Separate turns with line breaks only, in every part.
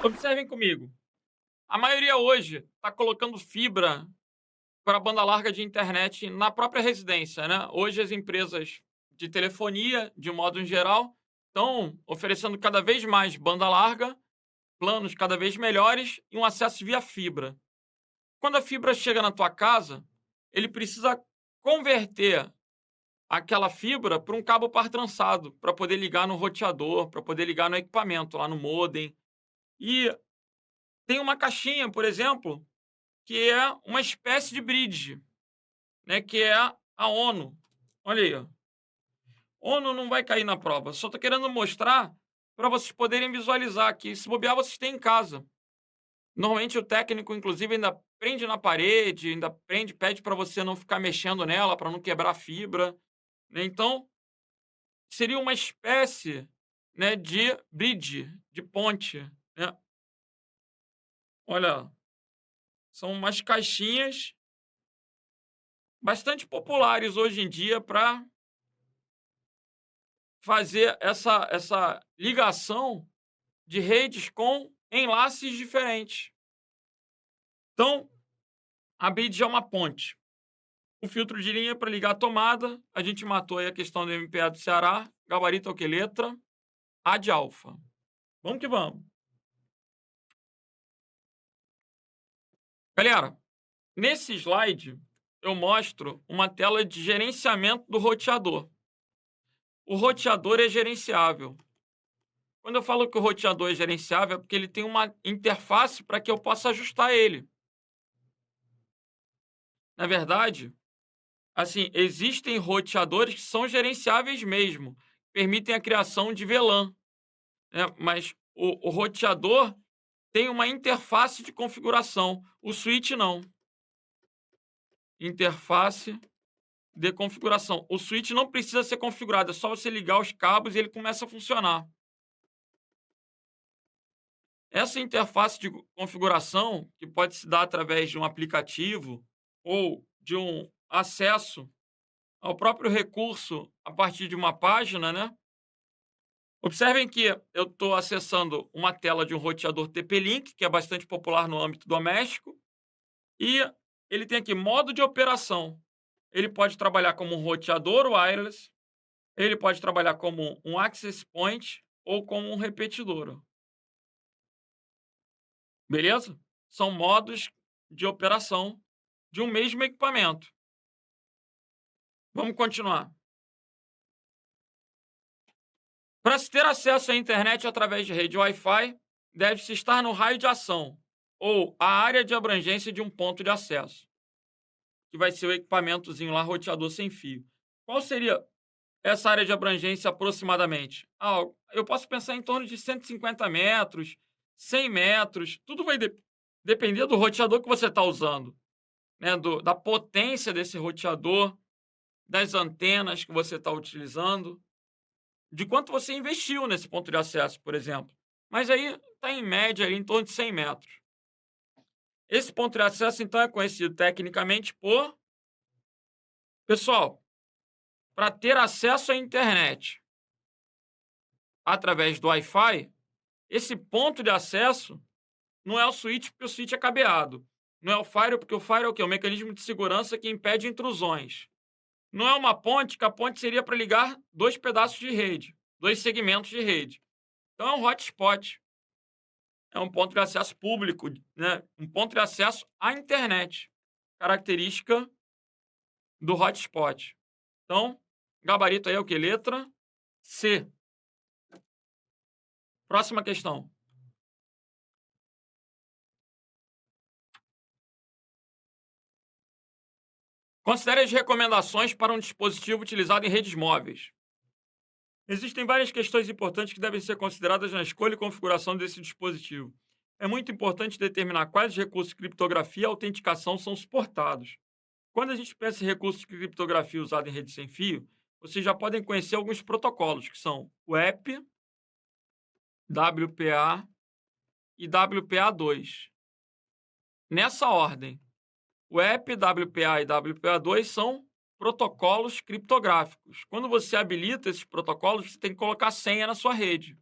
Observem comigo. A maioria hoje está colocando fibra para banda larga de internet na própria residência, né? Hoje as empresas de telefonia, de um modo em geral, estão oferecendo cada vez mais banda larga, planos cada vez melhores e um acesso via fibra. Quando a fibra chega na tua casa, ele precisa converter aquela fibra para um cabo par trançado, para poder ligar no roteador, para poder ligar no equipamento, lá no modem. E tem uma caixinha, por exemplo, que é uma espécie de bridge, né, que é a ONU. Olha aí, ó. ONU não vai cair na prova. Só tô querendo mostrar para vocês poderem visualizar que se bobear vocês têm em casa. Normalmente o técnico, inclusive, ainda prende na parede, ainda prende, pede para você não ficar mexendo nela, para não quebrar a fibra, né? Então, seria uma espécie, né, de bridge, de ponte, né? Olha, são umas caixinhas bastante populares hoje em dia para fazer essa ligação de redes com enlaces diferentes. Então, a bridge é uma ponte. O filtro de linha para ligar a tomada, a gente matou aí a questão do MPA do Ceará, gabarito é o que? Letra A de alfa. Vamos que vamos. Galera, nesse slide eu mostro uma tela de gerenciamento do roteador. O roteador é gerenciável. Quando eu falo que o roteador é gerenciável, é porque ele tem uma interface para que eu possa ajustar ele. Na verdade, assim, existem roteadores que são gerenciáveis mesmo, permitem a criação de VLAN, né? Mas o roteador tem uma interface de configuração, o switch não. Interface de configuração. O switch não precisa ser configurado, é só você ligar os cabos e ele começa a funcionar. Essa interface de configuração, que pode se dar através de um aplicativo ou de um acesso ao próprio recurso a partir de uma página, né? Observem que eu estou acessando uma tela de um roteador TP-Link, que é bastante popular no âmbito doméstico, e ele tem aqui modo de operação. Ele pode trabalhar como um roteador wireless, ele pode trabalhar como um access point ou como um repetidor. Beleza? São modos de operação de um mesmo equipamento. Vamos continuar. Para se ter acesso à internet através de rede Wi-Fi, deve-se estar no raio de ação, ou a área de abrangência de um ponto de acesso, que vai ser o equipamentozinho lá, roteador sem fio. Qual seria essa área de abrangência aproximadamente? Eu posso pensar em torno de 150 metros, 100 metros, tudo vai depender do roteador que você está usando, né? Da potência desse roteador, das antenas que você está utilizando, de quanto você investiu nesse ponto de acesso, por exemplo. Mas aí está em média ali, em torno de 100 metros. Esse ponto de acesso, então, é conhecido tecnicamente por... Pessoal, para ter acesso à internet através do Wi-Fi, esse ponto de acesso não é o switch, porque o switch é cabeado. Não é o firewall, porque o firewall é o quê? O mecanismo de segurança que impede intrusões. Não é uma ponte, que a ponte seria para ligar dois pedaços de rede, dois segmentos de rede. Então é um hotspot. É um ponto de acesso público, né? Um ponto de acesso à internet. Característica do hotspot. Então, gabarito aí é o que? Letra C. Próxima questão. Considere as recomendações para um dispositivo utilizado em redes móveis. Existem várias questões importantes que devem ser consideradas na escolha e configuração desse dispositivo. É muito importante determinar quais recursos de criptografia e autenticação são suportados. Quando a gente pensa em recursos de criptografia usado em rede sem fio, vocês já podem conhecer alguns protocolos, que são o EP, WPA e WPA2. Nessa ordem, o EP, WPA e WPA2 são protocolos criptográficos. Quando você habilita esses protocolos, você tem que colocar senha na sua rede.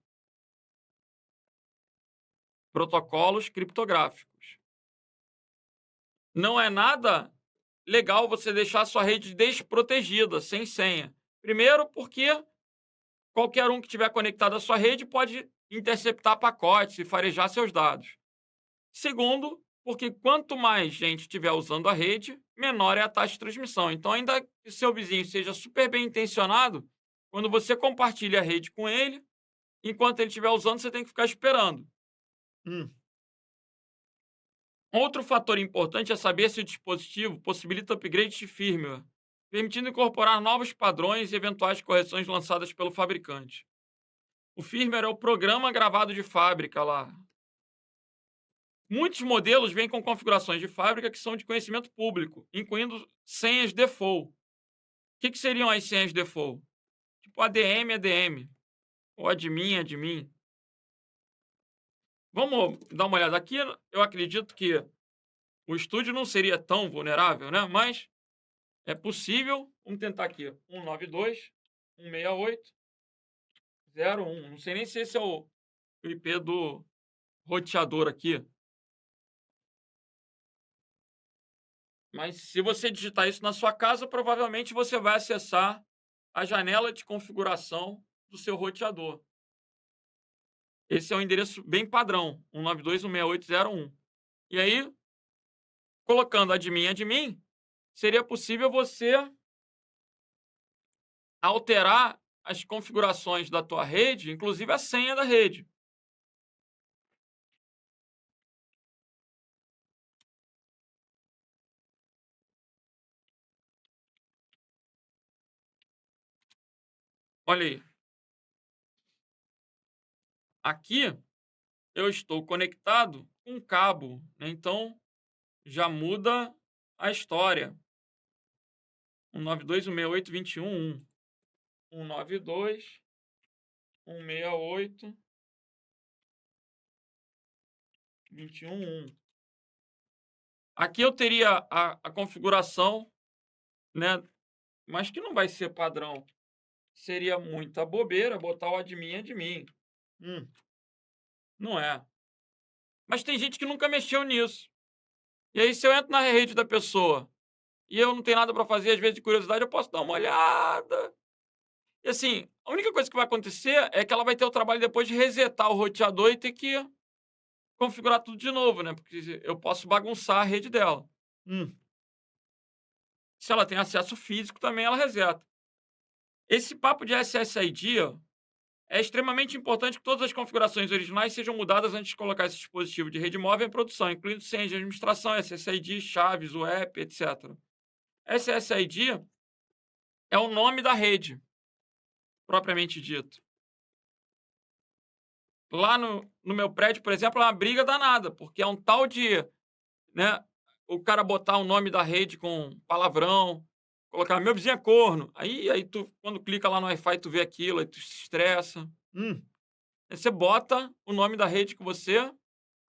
protocolos criptográficos. Não é nada legal você deixar a sua rede desprotegida, sem senha. Primeiro, porque qualquer um que estiver conectado à sua rede pode interceptar pacotes e farejar seus dados. Segundo, porque quanto mais gente estiver usando a rede, menor é a taxa de transmissão. Então, ainda que seu vizinho seja super bem intencionado, quando você compartilha a rede com ele, enquanto ele estiver usando, você tem que ficar esperando. Outro fator importante é saber se o dispositivo possibilita upgrade de firmware, permitindo incorporar novos padrões e eventuais correções lançadas pelo fabricante. O firmware é o programa gravado de fábrica lá. Muitos modelos vêm com configurações de fábrica que são de conhecimento público, incluindo senhas default. O que seriam as senhas default? Tipo ADM, ADM, ou admin, admin. Vamos dar uma olhada aqui. Eu acredito que o estúdio não seria tão vulnerável, né? Mas é possível. Vamos tentar aqui. 192.168.0.1. Não sei nem se esse é o IP do roteador aqui. Mas se você digitar isso na sua casa, provavelmente você vai acessar a janela de configuração do seu roteador. Esse é um endereço bem padrão, 192.168.0.1. E aí, colocando admin, admin, seria possível você alterar as configurações da tua rede, inclusive a senha da rede. Olha aí. Aqui eu estou conectado com um cabo, né? Então já muda a história. 192.168.21.1. 192.168.21.1. Aqui eu teria a configuração, né? Mas que não vai ser padrão. Seria muita bobeira botar o admin admin. Não é. Mas tem gente que nunca mexeu nisso. E aí, se eu entro na rede da pessoa e eu não tenho nada para fazer, às vezes de curiosidade, eu posso dar uma olhada. E assim, a única coisa que vai acontecer é que ela vai ter o trabalho depois de resetar o roteador e ter que configurar tudo de novo, né? Porque eu posso bagunçar a rede dela. Se ela tem acesso físico, também ela reseta. Esse papo de SSID, ó, é extremamente importante que todas as configurações originais sejam mudadas antes de colocar esse dispositivo de rede móvel em produção, incluindo senhas de administração, SSID, chaves, o app, etc. SSID é o nome da rede, propriamente dito. Lá no meu prédio, por exemplo, é uma briga danada, porque é um tal de, né, o cara botar o nome da rede com palavrão, colocar meu vizinho é corno. Aí tu, quando clica lá no Wi-Fi, tu vê aquilo, aí tu se estressa. Aí você bota o nome da rede que você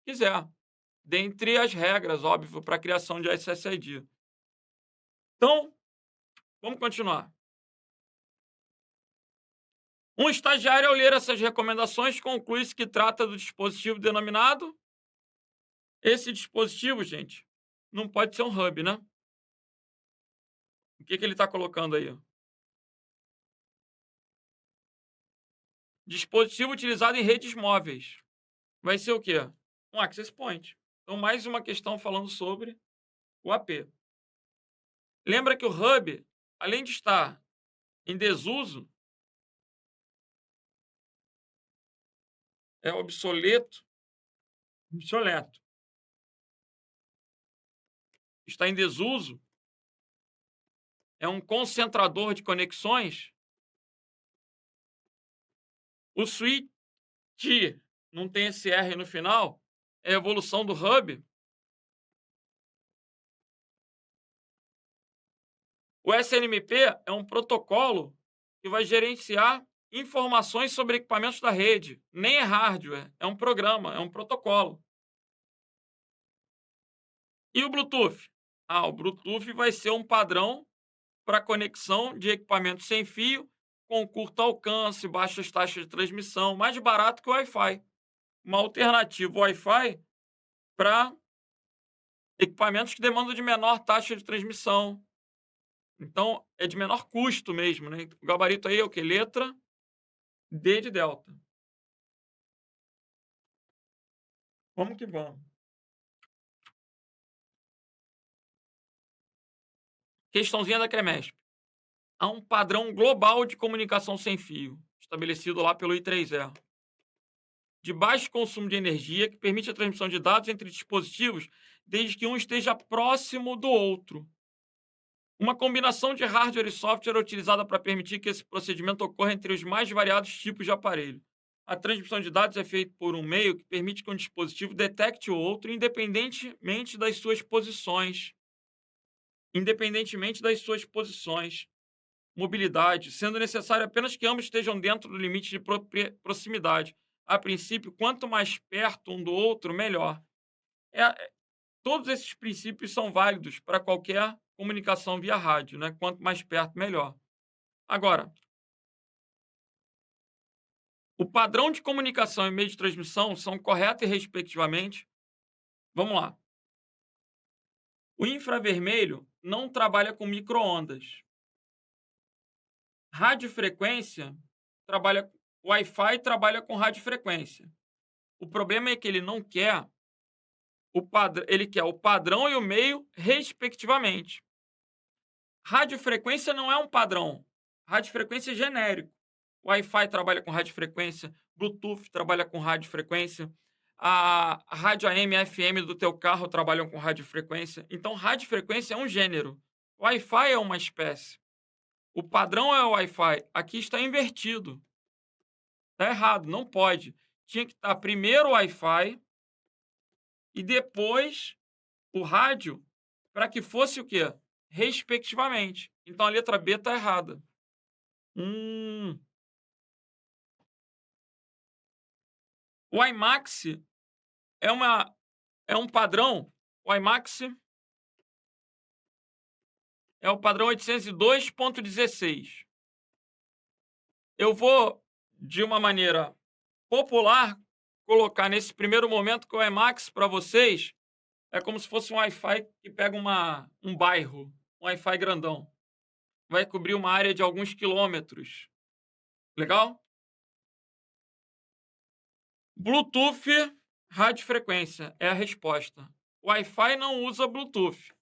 quiser, dentre as regras, óbvio, para a criação de SSID. Então, vamos continuar. Um estagiário, ao ler essas recomendações, conclui-se que trata do dispositivo denominado. Esse dispositivo, gente, não pode ser um hub, né? O que ele está colocando aí? Dispositivo utilizado em redes móveis. Vai ser o quê? Um access point. Então, mais uma questão falando sobre o AP. Lembra que o hub, além de estar em desuso, é obsoleto. Está em desuso, é um concentrador de conexões. O switch não tem esse R no final, é a evolução do hub. O SNMP é um protocolo que vai gerenciar informações sobre equipamentos da rede. Nem é hardware, é um programa, é um protocolo. E o Bluetooth? O Bluetooth vai ser um padrão para conexão de equipamentos sem fio, com curto alcance, baixas taxas de transmissão, mais barato que o Wi-Fi. uma alternativa Wi-Fi para equipamentos que demandam de menor taxa de transmissão. Então, é de menor custo mesmo, né? O gabarito aí é o quê? Letra D de delta. Vamos que vamos. Questãozinha da CREMESP. Há um padrão global de comunicação sem fio, estabelecido lá pelo I3E, de baixo consumo de energia, que permite a transmissão de dados entre dispositivos desde que um esteja próximo do outro. Uma combinação de hardware e software é utilizada para permitir que esse procedimento ocorra entre os mais variados tipos de aparelho. A transmissão de dados é feita por um meio que permite que um dispositivo detecte o outro independentemente das suas posições. Independentemente das suas posições. Mobilidade, sendo necessário apenas que ambos estejam dentro do limite de proximidade. A princípio, quanto mais perto um do outro, melhor. Todos esses princípios são válidos para qualquer comunicação via rádio, né? Quanto mais perto, melhor. Agora, o padrão de comunicação e meio de transmissão são corretos e respectivamente. Vamos lá. O infravermelho não trabalha com micro-ondas. Radiofrequência trabalha. Wi-Fi trabalha com radiofrequência. O problema é que ele não quer ele quer o padrão e o meio, respectivamente. Radiofrequência não é um padrão. Radiofrequência é genérico. Wi-Fi trabalha com radiofrequência, Bluetooth trabalha com radiofrequência, a rádio AM e FM do teu carro trabalham com radiofrequência. Então, radiofrequência é um gênero. Wi-Fi é uma espécie. O padrão é o Wi-Fi. Aqui está invertido. Está errado, não pode. Tinha que estar primeiro o Wi-Fi e depois o rádio, para que fosse o quê? Respectivamente. Então a letra B está errada. O IMAX é um padrão. O IMAX é o padrão 802.16. Eu vou, de uma maneira popular, colocar nesse primeiro momento que o IMAX para vocês é como se fosse um Wi-Fi que pega um bairro, um Wi-Fi grandão. Vai cobrir uma área de alguns quilômetros. Legal? Bluetooth, radiofrequência é a resposta. Wi-Fi não usa Bluetooth.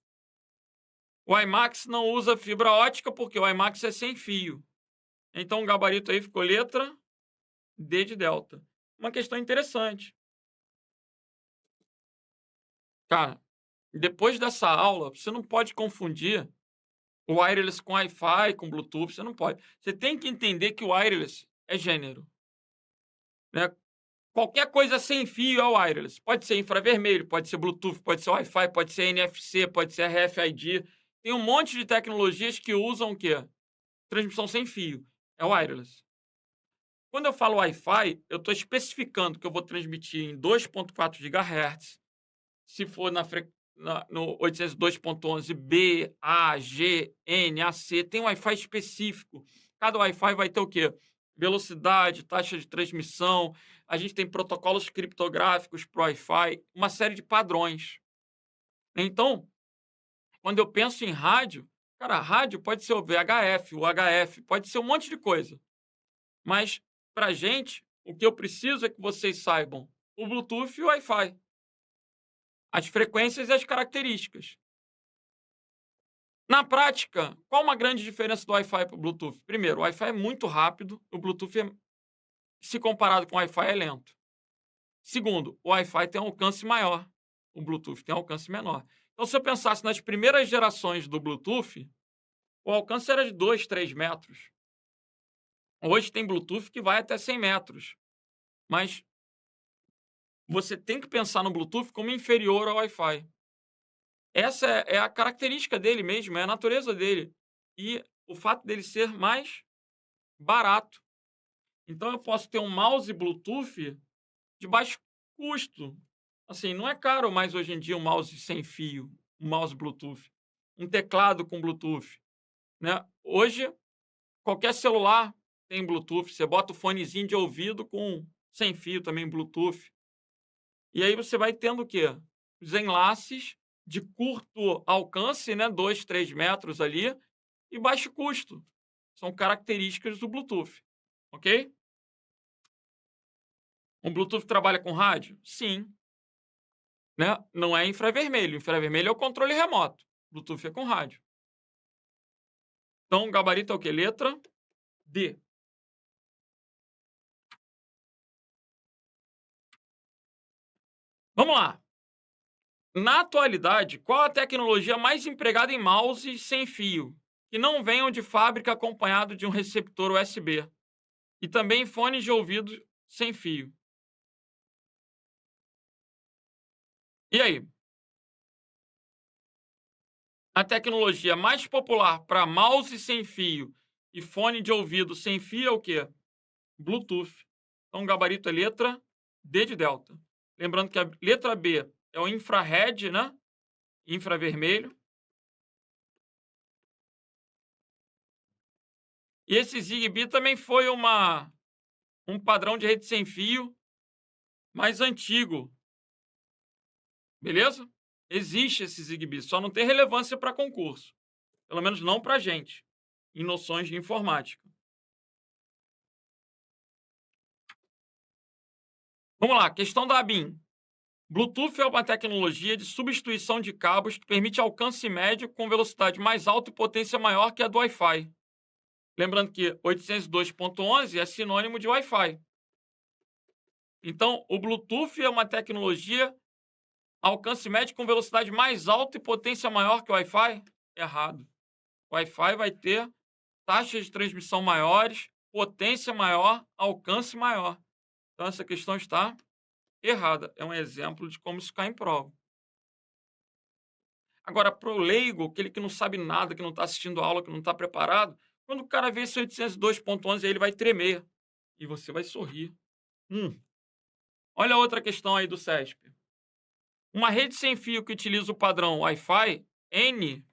O IMAX não usa fibra ótica porque o IMAX é sem fio. Então o gabarito aí ficou letra D de delta. Uma questão interessante. Cara, depois dessa aula, você não pode confundir o wireless com Wi-Fi, com Bluetooth, você não pode. Você tem que entender que o wireless é gênero, né? Qualquer coisa sem fio é wireless. Pode ser infravermelho, pode ser Bluetooth, pode ser Wi-Fi, pode ser NFC, pode ser RFID. Tem um monte de tecnologias que usam o quê? Transmissão sem fio. É wireless. Quando eu falo Wi-Fi, eu estou especificando que eu vou transmitir em 2.4 GHz. Se for no 802.11b, A, G, N, AC, tem um Wi-Fi específico. Cada Wi-Fi vai ter o quê? Velocidade, taxa de transmissão. A gente tem protocolos criptográficos para o Wi-Fi, uma série de padrões. Então, quando eu penso em rádio, cara, rádio pode ser o VHF, o HF, pode ser um monte de coisa. Mas, para gente, o que eu preciso é que vocês saibam o Bluetooth e o Wi-Fi. As frequências e as características. Na prática, qual uma grande diferença do Wi-Fi para o Bluetooth? Primeiro, o Wi-Fi é muito rápido, o Bluetooth, se comparado com o Wi-Fi, é lento. Segundo, o Wi-Fi tem um alcance maior, o Bluetooth tem um alcance menor. Então, se eu pensasse nas primeiras gerações do Bluetooth, o alcance era de 2, 3 metros. Hoje tem Bluetooth que vai até 100 metros. Mas você tem que pensar no Bluetooth como inferior ao Wi-Fi. Essa é a característica dele mesmo, é a natureza dele. E o fato dele ser mais barato. Então eu posso ter um mouse Bluetooth de baixo custo. Assim, não é caro mais hoje em dia um mouse sem fio, um mouse Bluetooth, um teclado com Bluetooth, né? Hoje, qualquer celular tem Bluetooth. Você bota o fonezinho de ouvido com sem fio também Bluetooth. E aí você vai tendo o quê? Os enlaces de curto alcance, né, 2, 3 metros ali, e baixo custo. São características do Bluetooth, ok? O Bluetooth trabalha com rádio? Sim, né? Não é infravermelho. Infravermelho é o controle remoto. Bluetooth é com rádio. Então, o gabarito é o quê? Letra D. Vamos lá. Na atualidade, qual a tecnologia mais empregada em mouses sem fio, que não venham de fábrica acompanhado de um receptor USB, e também fones de ouvido sem fio? E aí? A tecnologia mais popular para mouse sem fio e fone de ouvido sem fio é o quê? Bluetooth. Então, o gabarito é letra D de Delta. Lembrando que a letra B é o infrared, né? Infravermelho. E esse Zigbee também foi um padrão de rede sem fio mais antigo, beleza? Existe esse Zigbee, só não tem relevância para concurso. Pelo menos não para gente, em noções de informática. Vamos lá, questão da ABIN. Bluetooth é uma tecnologia de substituição de cabos que permite alcance médio com velocidade mais alta e potência maior que a do Wi-Fi. Lembrando que 802.11 é sinônimo de Wi-Fi. Então, o Bluetooth é uma tecnologia alcance médio com velocidade mais alta e potência maior que o Wi-Fi? Errado. O Wi-Fi vai ter taxas de transmissão maiores, potência maior, alcance maior. Então, essa questão está errada. É um exemplo de como isso cai em prova. Agora, para o leigo, aquele que não sabe nada, que não está assistindo a aula, que não está preparado, quando o cara vê esse 802.11, ele vai tremer. E você vai sorrir. Olha outra questão aí do CESP. Uma rede sem fio que utiliza o padrão Wi-Fi N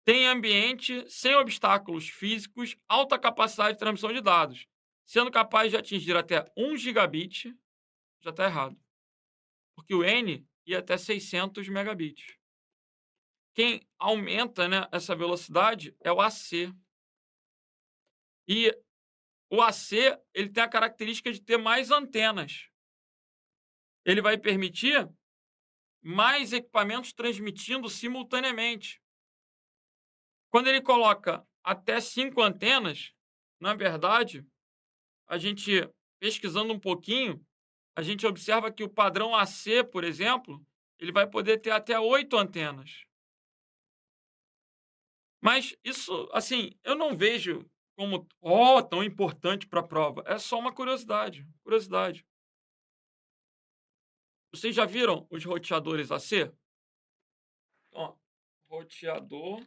tem ambiente sem obstáculos físicos, alta capacidade de transmissão de dados, sendo capaz de atingir até 1 gigabit. Já está errado. Porque o N ia até 600 megabits. Quem aumenta, né, essa velocidade é o AC. E o AC ele tem a característica de ter mais antenas. Ele vai permitir mais equipamentos transmitindo simultaneamente. Quando ele coloca até 5 antenas, na verdade, a gente pesquisando um pouquinho, a gente observa que o padrão AC, por exemplo, ele vai poder ter até 8 antenas. Mas isso, assim, eu não vejo como tão importante para a prova. É só uma curiosidade, curiosidade. Vocês já viram os roteadores AC? Ó, roteador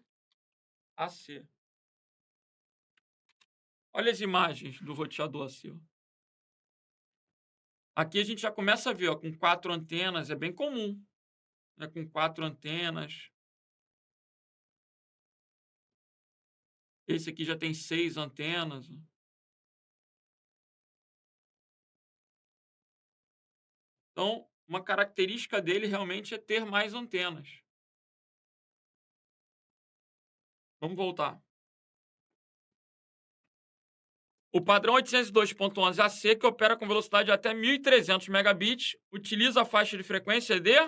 AC. Olha as imagens do roteador AC. Ó. Aqui a gente já começa a ver, ó, com 4 antenas, é bem comum, né, com 4 antenas. Esse aqui já tem 6 antenas. Ó. Então, uma característica dele realmente é ter mais antenas. Vamos voltar. O padrão 802.11 AC, que opera com velocidade de até 1.300 megabits, utiliza a faixa de frequência de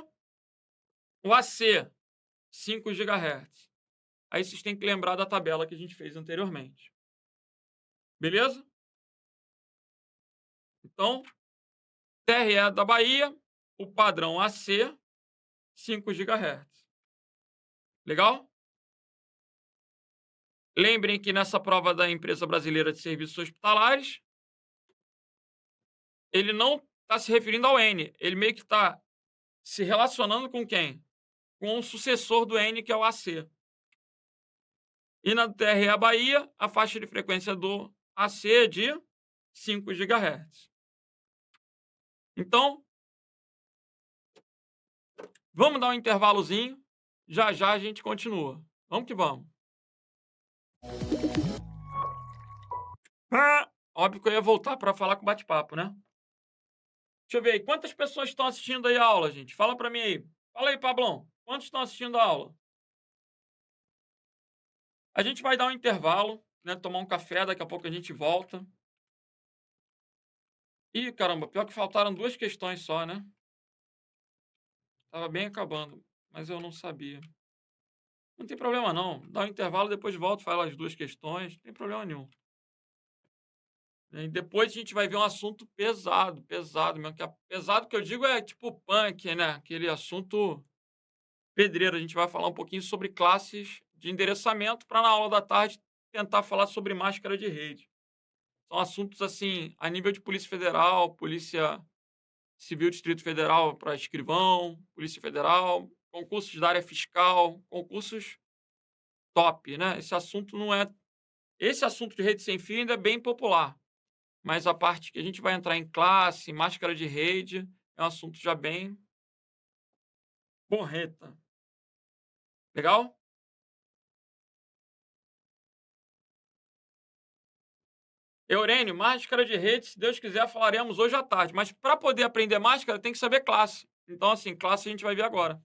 o AC, 5 GHz. Aí vocês têm que lembrar da tabela que a gente fez anteriormente. Beleza? Então, TRE da Bahia, o padrão AC, 5 GHz. Legal? Lembrem que nessa prova da Empresa Brasileira de Serviços Hospitalares, ele não está se referindo ao N, ele meio que está se relacionando com quem? Com o sucessor do N, que é o AC. E na TRE Bahia, a faixa de frequência do AC é de 5 GHz. Então, vamos dar um intervalozinho. Já já a gente continua. Vamos que vamos. Óbvio que eu ia voltar para falar com o bate-papo, né? Deixa eu ver aí, quantas pessoas estão assistindo aí a aula, gente? Fala pra mim aí. Fala aí, Pablão. Quantos estão assistindo a aula? A gente vai dar um intervalo, né? Tomar um café, daqui a pouco a gente volta. Ih, caramba, pior que faltaram 2 questões só, né? Tava bem acabando, mas eu não sabia. Não tem problema não, dá um intervalo, depois volta, fala as 2 questões, não tem problema nenhum. E depois a gente vai ver um assunto pesado, pesado mesmo, pesado que eu digo é tipo punk, né, aquele assunto pedreiro. A gente vai falar um pouquinho sobre classes de endereçamento para na aula da tarde tentar falar sobre máscara de rede. São assuntos, assim, a nível de Polícia Federal, Polícia Civil Distrito Federal para escrivão, Polícia Federal, concursos da área fiscal, concursos top, né. Esse assunto de rede sem fio ainda é bem popular, mas a parte que a gente vai entrar em classe, máscara de rede, é um assunto já bem porreta. Legal? Eurênio, máscara de rede, se Deus quiser, falaremos hoje à tarde, mas para poder aprender máscara tem que saber classe. Então, assim, classe a gente vai ver agora.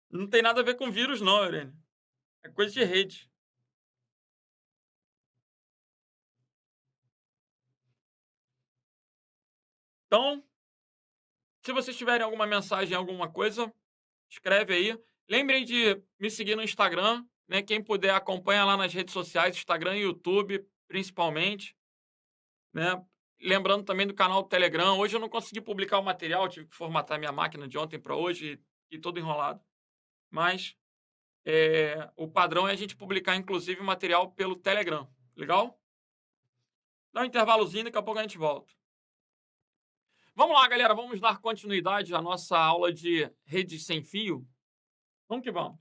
Não tem nada a ver com vírus não, Eurênio, é coisa de rede. Então, se vocês tiverem alguma mensagem, alguma coisa, escreve aí. Lembrem de me seguir no Instagram, né? Quem puder acompanha lá nas redes sociais, Instagram e YouTube, principalmente, né? Lembrando também do canal do Telegram. Hoje eu não consegui publicar o material, tive que formatar minha máquina de ontem para hoje e todo enrolado. Mas o padrão é a gente publicar, inclusive, o material pelo Telegram. Legal? Dá um intervalozinho, daqui a pouco a gente volta. Vamos lá, galera. Vamos dar continuidade à nossa aula de rede sem fio. Vamos que vamos.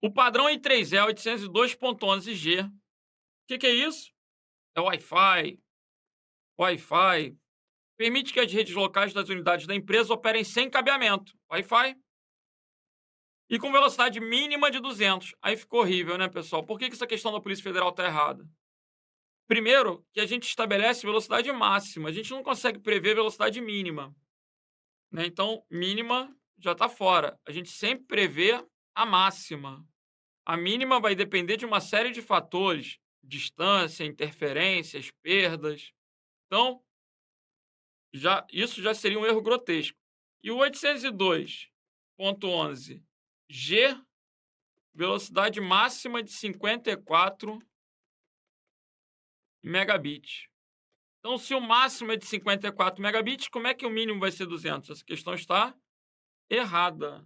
O padrão I3E 802.11G. O que é isso? É Wi-Fi. Wi-Fi permite que as redes locais das unidades da empresa operem sem cabeamento. Wi-Fi. E com velocidade mínima de 200. Aí ficou horrível, né, pessoal? Por que essa questão da Polícia Federal está errada? Primeiro, que a gente estabelece velocidade máxima. A gente não consegue prever velocidade mínima, né? Então, mínima já está fora. A gente sempre prevê a máxima. A mínima vai depender de uma série de fatores, distância, interferências, perdas. Então, isso já seria um erro grotesco. E o 802.11G, velocidade máxima de 54 megabits. Então, se o máximo é de 54 megabits, como é que o mínimo vai ser 200? Essa questão está errada.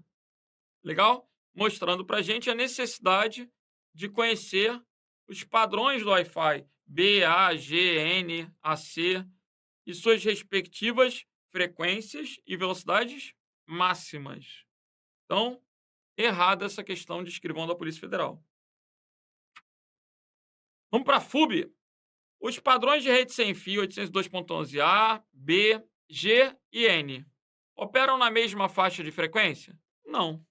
Legal? Mostrando para a gente a necessidade de conhecer os padrões do Wi-Fi B, A, G, N, AC e suas respectivas frequências e velocidades máximas. Então, errada essa questão de escrivão da Polícia Federal. Vamos para a FUB. Os padrões de rede sem fio 802.11a, B, G e N operam na mesma faixa de frequência? Não,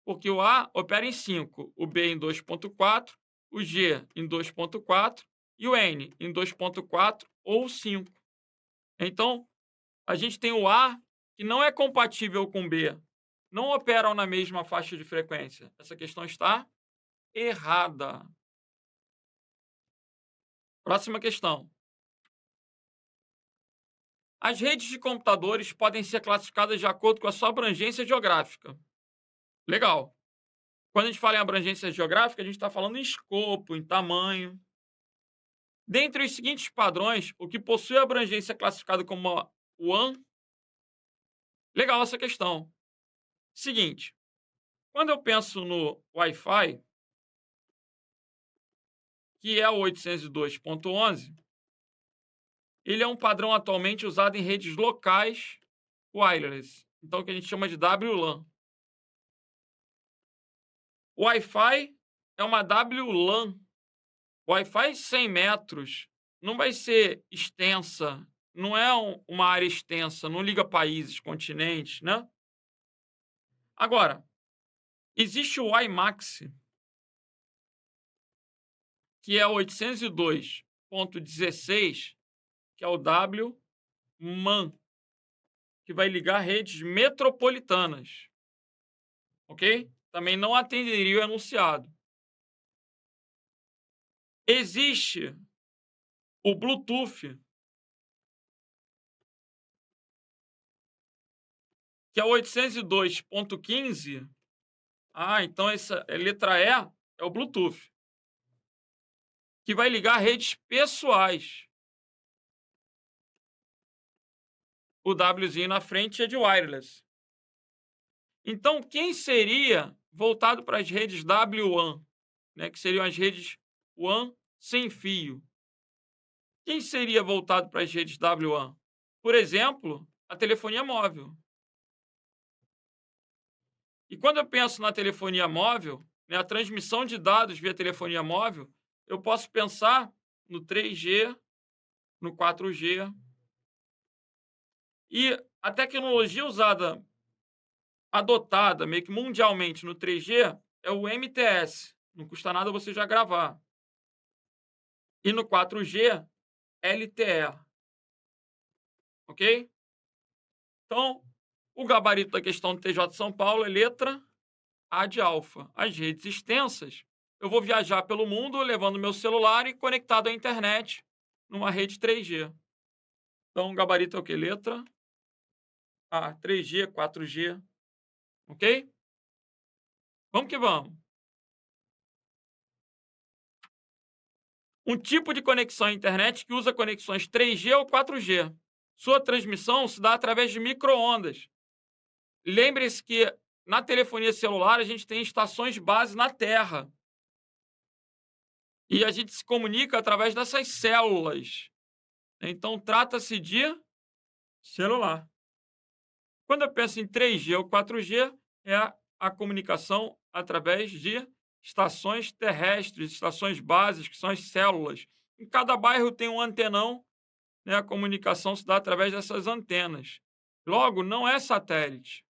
porque o A opera em 5, o B em 2.4, o G em 2.4 e o N em 2.4 ou 5. Então, a gente tem o A que não é compatível com o B, não operam na mesma faixa de frequência. Essa questão está errada. Próxima questão. As redes de computadores podem ser classificadas de acordo com a sua abrangência geográfica. Legal. Quando a gente fala em abrangência geográfica, a gente está falando em escopo, em tamanho. Dentre os seguintes padrões, o que possui abrangência classificada como WAN. Legal essa questão. Seguinte, quando eu penso no Wi-Fi, que é o 802.11, ele é um padrão atualmente usado em redes locais wireless, então o que a gente chama de WLAN. O Wi-Fi é uma WLAN. Wi-Fi 100 metros não vai ser extensa, não é uma área extensa, não liga países, continentes, né? Agora, Existe o WiMAX, que é 802.16, que é o WMAN, que vai ligar redes metropolitanas, ok? Também não atenderia o enunciado. Existe o Bluetooth, que é 802.15. Então essa letra E é o Bluetooth, que vai ligar redes pessoais. O Wzinho na frente é de wireless. Então, quem seria voltado para as redes WAN, né, que seriam as redes WAN sem fio? Quem seria voltado para as redes WAN? Por exemplo, a telefonia móvel. E quando eu penso na telefonia móvel, né, a transmissão de dados via telefonia móvel, eu posso pensar no 3G, no 4G. E a tecnologia adotada meio que mundialmente no 3G é o MTS. Não custa nada você já gravar. E no 4G, LTE. Ok? Então, o gabarito da questão do TJ de São Paulo é letra A de alfa. As redes extensas, eu vou viajar pelo mundo levando meu celular e conectado à internet numa rede 3G. Então, o gabarito é o que? Letra A, 3G, 4G. Ok? Vamos que vamos. Um tipo de conexão à internet que usa conexões 3G ou 4G. Sua transmissão se dá através de micro-ondas. Lembre-se que na telefonia celular a gente tem estações base na Terra. E a gente se comunica através dessas células. Então, trata-se de celular. Quando eu penso em 3G ou 4G, é a comunicação através de estações terrestres, estações bases, que são as células. Em cada bairro tem um antenão, né? A comunicação se dá através dessas antenas. Logo, não é satélite,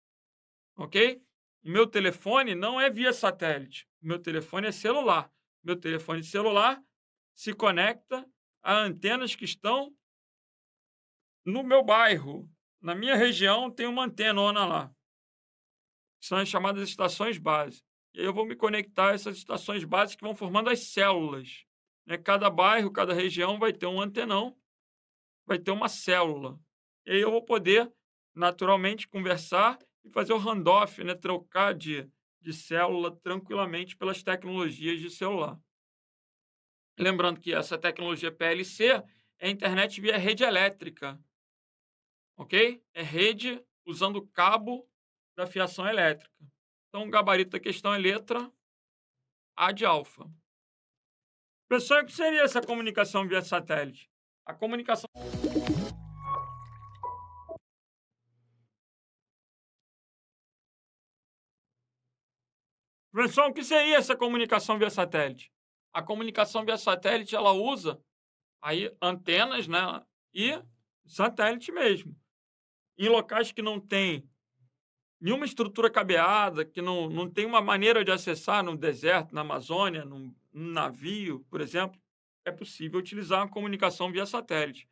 ok? O meu telefone não é via satélite. O meu telefone é celular. Meu telefone celular se conecta a antenas que estão no meu bairro. Na minha região tem uma antenona lá. São as chamadas estações base. E aí eu vou me conectar a essas estações bases que vão formando as células, né? Cada bairro, cada região vai ter um antenão, vai ter uma célula. E aí eu vou poder, naturalmente, conversar e fazer o handoff, né? Trocar de célula tranquilamente pelas tecnologias de celular. Lembrando que essa tecnologia PLC é internet via rede elétrica, ok? É rede usando cabo da fiação elétrica. Então, o gabarito da questão é letra A de alfa. Pessoal, o que seria essa comunicação via satélite? A comunicação. Pessoal, o que seria essa comunicação via satélite? A comunicação via satélite ela usa aí antenas, né? E satélite mesmo. Em locais que não tem nenhuma estrutura cabeada, que não tem uma maneira de acessar no deserto, na Amazônia, num navio, por exemplo, é possível utilizar a comunicação via satélite.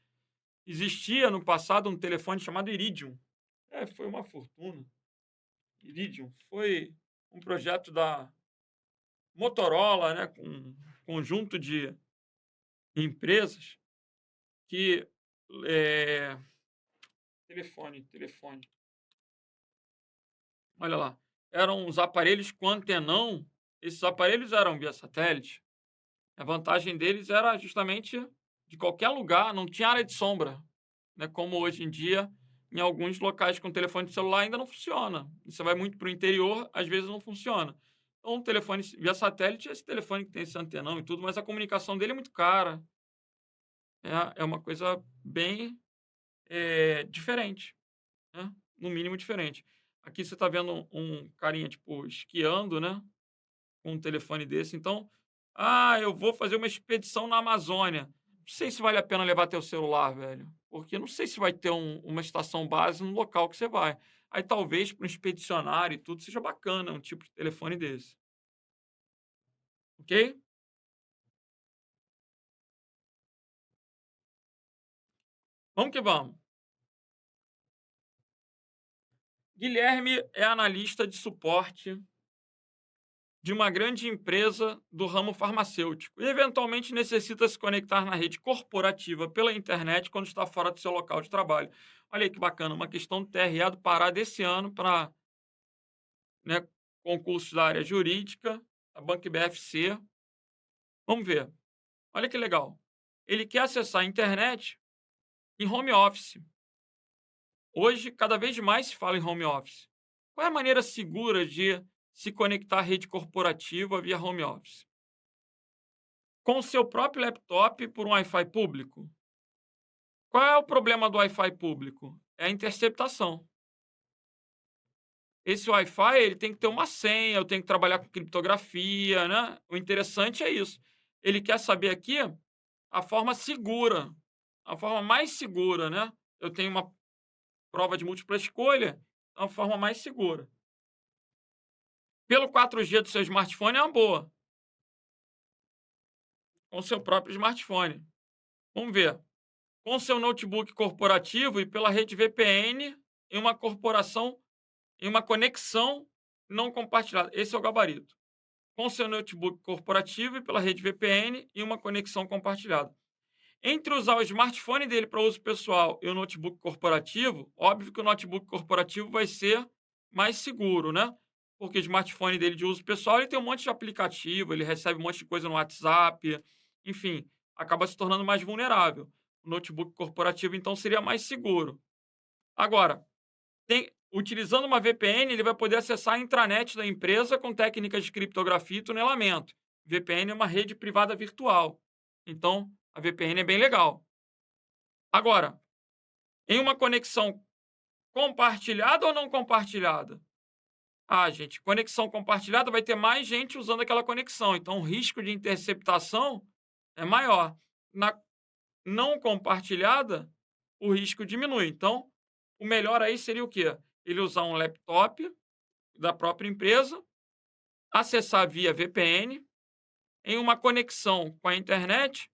Existia no passado um telefone chamado Iridium. Foi uma fortuna. Iridium foi um projeto da Motorola, né, com um conjunto de empresas que telefone. Olha lá, eram os aparelhos com antenão. Esses aparelhos eram via satélite. A vantagem deles era justamente de qualquer lugar, não tinha área de sombra, né? Como hoje em dia, em alguns locais com telefone celular ainda não funciona. Você vai muito para o interior, às vezes não funciona. Então, um telefone via satélite é esse telefone que tem esse antenão e tudo, mas a comunicação dele é muito cara. É uma coisa bem diferente, né? No mínimo diferente. Aqui você está vendo um carinha, tipo, esquiando, né? Com um telefone desse. Então, eu vou fazer uma expedição na Amazônia. Não sei se vale a pena levar teu celular, velho. Porque não sei se vai ter uma estação base no local que você vai. Aí talvez para um expedicionário e tudo seja bacana um tipo de telefone desse, ok? Vamos que vamos. Guilherme é analista de suporte de uma grande empresa do ramo farmacêutico e eventualmente necessita se conectar na rede corporativa pela internet quando está fora do seu local de trabalho. Olha aí que bacana, uma questão do TRE do Pará desse ano para, né, concursos da área jurídica, a Banco BFC. Vamos ver. Olha que legal. Ele quer acessar a internet em home office. Hoje, cada vez mais se fala em home office. Qual é a maneira segura de se conectar à rede corporativa via home office? Com o seu próprio laptop por um Wi-Fi público. Qual é o problema do Wi-Fi público? É a interceptação. Esse Wi-Fi ele tem que ter uma senha, eu tenho que trabalhar com criptografia, né? O interessante é isso. Ele quer saber aqui a forma segura, a forma mais segura, né? Eu tenho uma prova de múltipla escolha, é uma forma mais segura. Pelo 4G do seu smartphone é uma boa, com o seu próprio smartphone. Vamos ver. Com o seu notebook corporativo e pela rede VPN em uma corporação, em uma conexão não compartilhada. Esse é o gabarito. Com o seu notebook corporativo e pela rede VPN em uma conexão compartilhada. Entre usar o smartphone dele para uso pessoal e o notebook corporativo, óbvio que o notebook corporativo vai ser mais seguro, né? Porque o smartphone dele de uso pessoal, ele tem um monte de aplicativo, ele recebe um monte de coisa no WhatsApp, enfim, acaba se tornando mais vulnerável. O notebook corporativo, então, seria mais seguro. Agora, utilizando uma VPN, ele vai poder acessar a intranet da empresa com técnicas de criptografia e tunelamento. VPN é uma rede privada virtual. Então, a VPN é bem legal. Agora, em uma conexão compartilhada ou não compartilhada? Ah, gente, conexão compartilhada vai ter mais gente usando aquela conexão, então o risco de interceptação é maior. Na não compartilhada, o risco diminui. Então, o melhor aí seria o quê? Ele usar um laptop da própria empresa, acessar via VPN, em uma conexão com a internet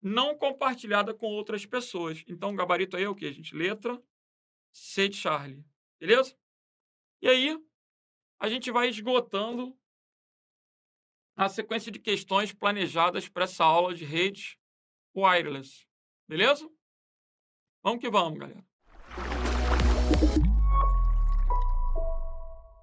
não compartilhada com outras pessoas. Então, o gabarito aí é o quê, gente? Letra C de Charlie, beleza? E aí, a gente vai esgotando a sequência de questões planejadas para essa aula de redes wireless, beleza? Vamos que vamos, galera.